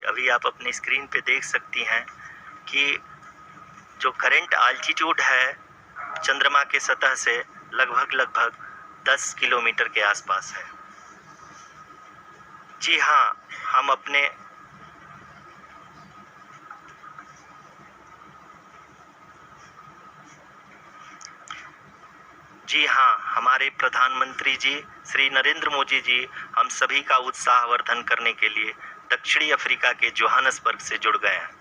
अभी आप अपनी स्क्रीन पे देख सकती हैं कि जो करंट आल्टीट्यूड है चंद्रमा के सतह से लगभग 10 किलोमीटर के आसपास है। जी हाँ, हमारे प्रधानमंत्री जी श्री नरेंद्र मोदी जी हम सभी का उत्साहवर्धन करने के लिए दक्षिणी अफ्रीका के जोहान्सबर्ग से जुड़ गए हैं।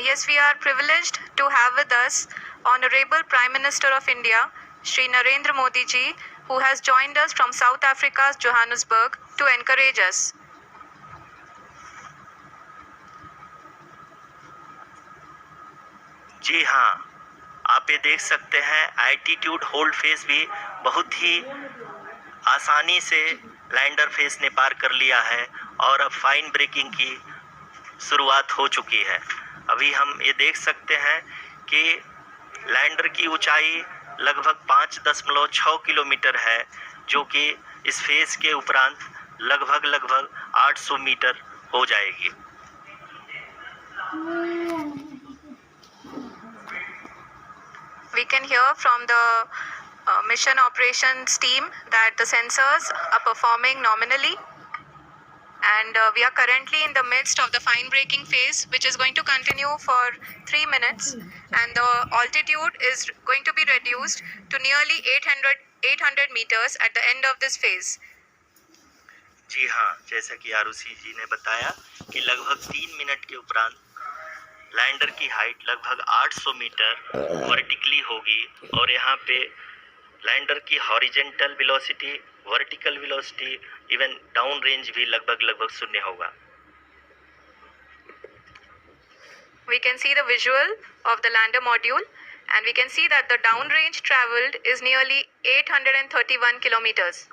Yes, we are privileged to have with us Honorable Prime Minister of India, Shri Narendra Modi ji, who has joined us from South Africa's Johannesburg to encourage us. जी हाँ, आप ये देख सकते हैं एल्टीट्यूड होल्ड फेस भी बहुत ही आसानी से लैंडर फेस ने पार कर लिया है और अब फाइन ब्रेकिंग की शुरुआत हो चुकी है। अभी हम ये देख सकते हैं कि लैंडर की ऊंचाई लगभग 5.6 किलोमीटर है, जो कि इस फेस के उपरांत लगभग 800 मीटर हो जाएगी। We can hear from the mission operations team that the sensors are performing nominally, and we are currently in the midst of the fine braking phase, which is going to continue for 3 minutes, and the altitude is going to be reduced to nearly 800 meters at the end of this phase. जी हाँ, जैसा कि आरुषि जी ने बताया कि लगभग 3 minute के उपरांत lander की हाइट लगभग 800 मीटर वर्टिकली होगी और यहाँ पे लैंडर की horizontal velocity, vertical velocity, even down range भी लगभग शून्य होगा। We can see the visual of the lander module, and we can see that the down range traveled is nearly 831 kilometers.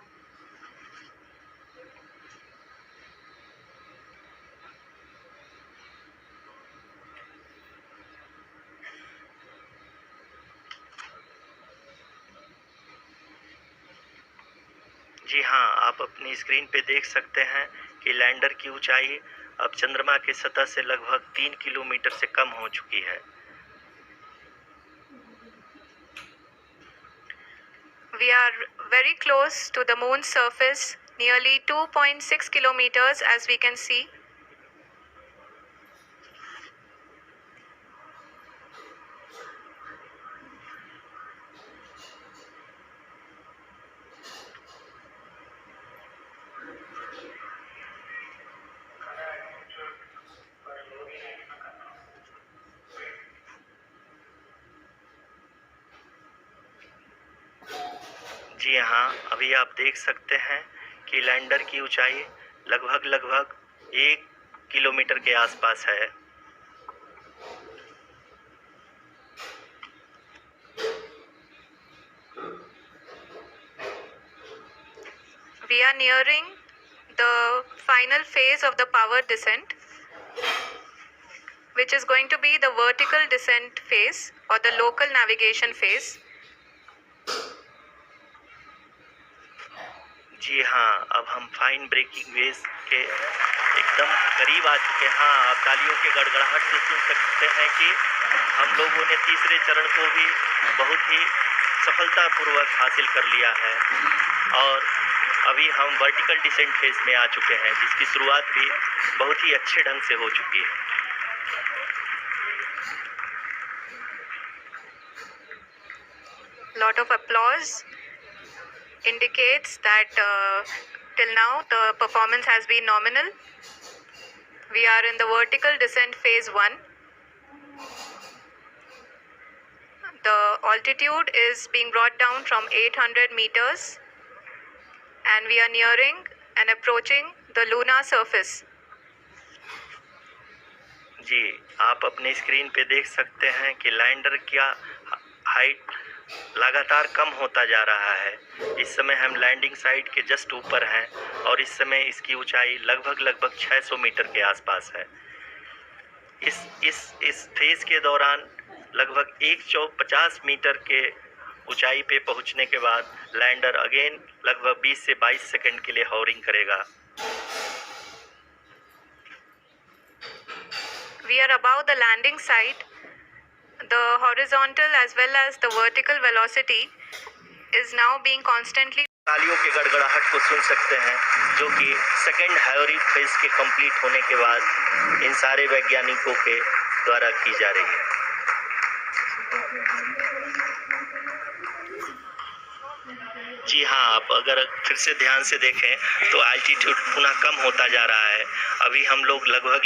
जी हाँ, आप अपनी स्क्रीन पे देख सकते हैं कि लैंडर की ऊंचाई अब चंद्रमा के सतह से लगभग 3 किलोमीटर से कम हो चुकी है। We are very close to the moon's surface, nearly 2.6 kilometers as we can see. जी हाँ, अभी आप देख सकते हैं कि लैंडर की ऊंचाई लगभग 1 किलोमीटर के आसपास है। We are nearing the final phase of the power descent, which is going to be the vertical descent phase or the local navigation phase. जी हाँ, अब हम फाइन ब्रेकिंग वेज के एकदम करीब आ चुके हैं। हाँ, आप तालियों के गड़गड़ाहट से सुन सकते हैं कि हम लोगों ने तीसरे चरण को भी बहुत ही सफलतापूर्वक हासिल कर लिया है और अभी हम वर्टिकल डिसेंट फेज में आ चुके हैं, जिसकी शुरुआत भी बहुत ही अच्छे ढंग से हो चुकी है। Lot of applause indicates that till now the performance has been nominal. We are in the vertical descent phase 1. The altitude is being brought down from 800 meters, and we are nearing and approaching the lunar surface. जी, आप अपने screen पे देख सकते हैं कि lander का height लगातार कम होता जा रहा है। इस समय हम लैंडिंग साइट के जस्ट ऊपर हैं और इस समय इसकी ऊंचाई लगभग 600 मीटर के आसपास है। इस फेज के दौरान लगभग 150 मीटर के ऊंचाई पे पहुंचने के बाद लैंडर अगेन लगभग 20 से 22 सेकंड के लिए हॉवरिंग करेगा। We are above the landing site. The horizontal as well as the vertical velocity is now being constantly. तालियों के गड़गड़ाहट को सुन सकते हैं जो कि सेकेंड हॉवरिंग फेज के कंप्लीट होने के बाद इन सारे वैज्ञानिकों के द्वारा की जा रही है। जी हाँ, आप अगर फिर से ध्यान से देखें तो एल्टीट्यूड पुनः कम होता जा रहा है। अभी हम लोग लगभग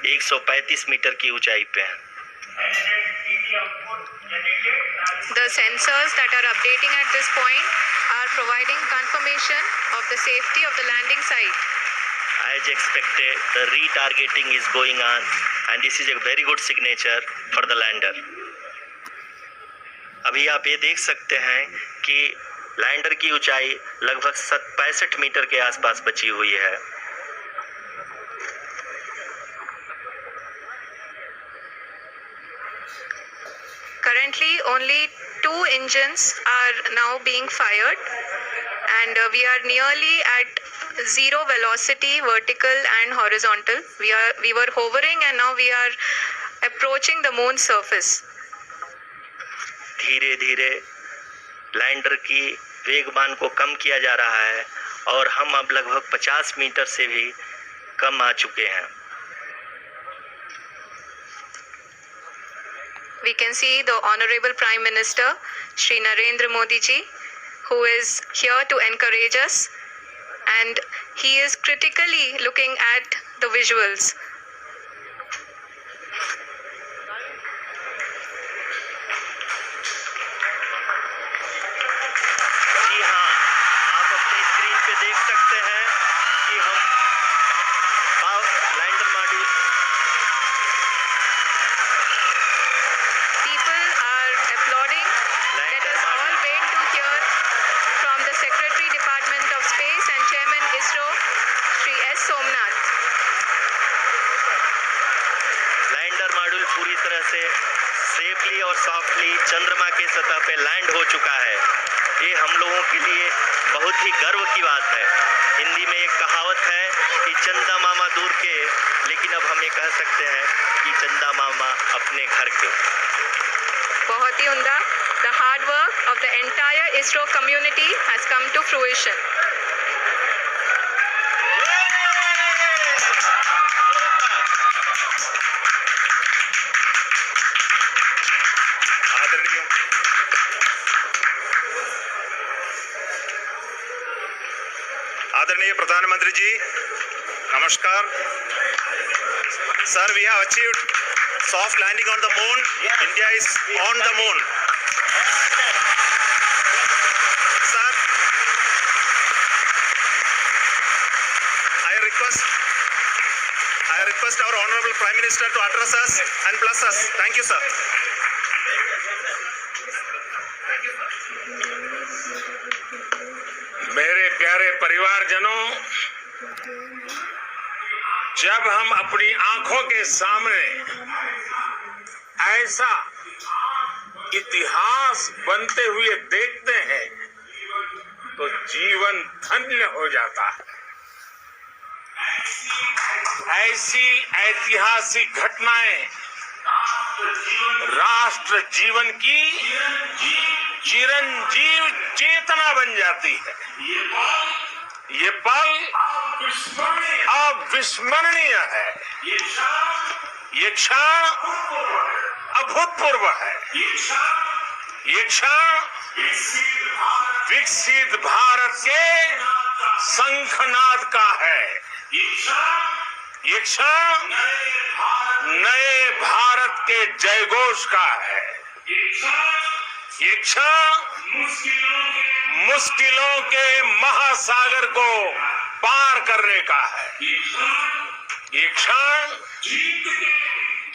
135 मीटर की ऊंचाई पे हैं। The sensors that are updating at this point are providing confirmation of the safety of the landing site. As expected, the retargeting is going on and this is a very good signature for the lander. अभी आप ये देख सकते हैं कि lander की ऊंचाई लगभग 65 मीटर के आसपास बची हुई है। Currently, only 2 engines are now being fired, and we are nearly at zero velocity, vertical and horizontal. We were hovering, and now we are approaching the moon's surface. धीरे धीरे लैंडर की वेगमान को कम किया जा रहा है और हम अब लगभग 50 मीटर से भी कम आ चुके हैं। We can see the Honorable Prime Minister, Shri Narendra Modi ji, who is here to encourage us, and he is critically looking at the visuals. जी हाँ, आप अपनी स्क्रीन पे देख सकते हैं कि हम लैंडर मॉड्यूल पूरी तरह से सेफली और सॉफ्टली चंद्रमा के सतह पे लैंड हो चुका है। ये हम लोगों के लिए बहुत ही गर्व की बात है। हिंदी में एक कहावत है कि चंदा मामा दूर के, लेकिन अब हम ये कह सकते हैं कि चंदा मामा अपने घर के। बहुत ही उम्दा। The hard work of the entire ISRO community has come to fruition. आदरणीय प्रधानमंत्री जी, नमस्कार। Sir, we have achieved soft landing on the moon. India is on the moon. Sir, I request our Honorable Prime Minister to address us and bless us. Thank you, sir. मेरे प्यारे परिवारजनों, जब हम अपनी आंखों के सामने ऐसा इतिहास बनते हुए देखते हैं तो जीवन धन्य हो जाता है। ऐसी ऐतिहासिक घटनाएं राष्ट्र जीवन की चिरंजीव चेतना बन जाती है। ये पल अविस्मरणीय है। ये क्षण अभूतपूर्व है। ये क्षण विकसित भारत के शंखनाद का है। ये क्षण नए भारत के जयघोष का है। ये क्षण मुश्किलों के महासागर को पार करने का है। ये क्षण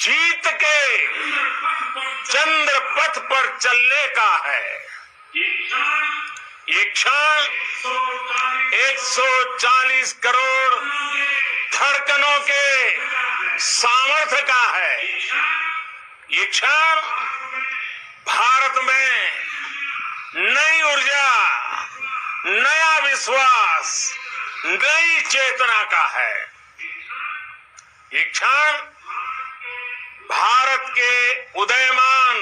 जीत के चंद्र पथ पर चलने का है। ये क्षण 140 करोड़ धड़कनों के सामर्थ्य का है। ये क्षण भारत में नई ऊर्जा, नया विश्वास, नई चेतना का है। ये क्षण भारत के उदयमान